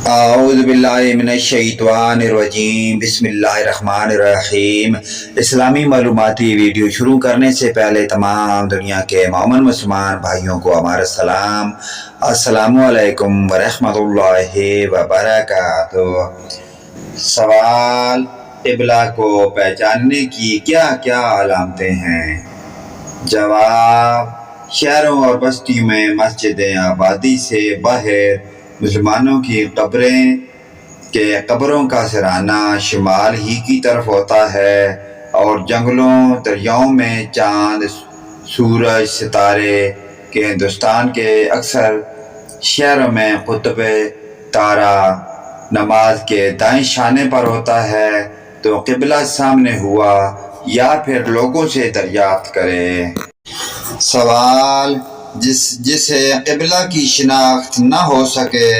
اعوذ باللہ من الشیطان الرجیم، بسم اللہ الرحمن الرحیم۔ اسلامی معلوماتی ویڈیو شروع کرنے سے پہلے تمام دنیا کے مومن مسلمان بھائیوں کو ہمارا سلام، السلام علیکم ورحمۃ اللہ وبرکاتہ۔ سوال: قبلہ کو پہچاننے کی کیا کیا علامتیں ہیں؟ جواب: شہروں اور بستیوں میں مسجد آبادی سے باہر مسلمانوں کی قبروں کا سرانہ شمال ہی کی طرف ہوتا ہے، اور جنگلوں دریاؤں میں چاند، سورج، ستارے کے ہندوستان کے اکثر شہروں میں قطب تارا نماز کے دائیں شانے پر ہوتا ہے۔ تو قبلہ سامنے ہوا یا پھر لوگوں سے دریافت کرے۔ سوال: جسے قبلہ کی شناخت نہ ہو سکے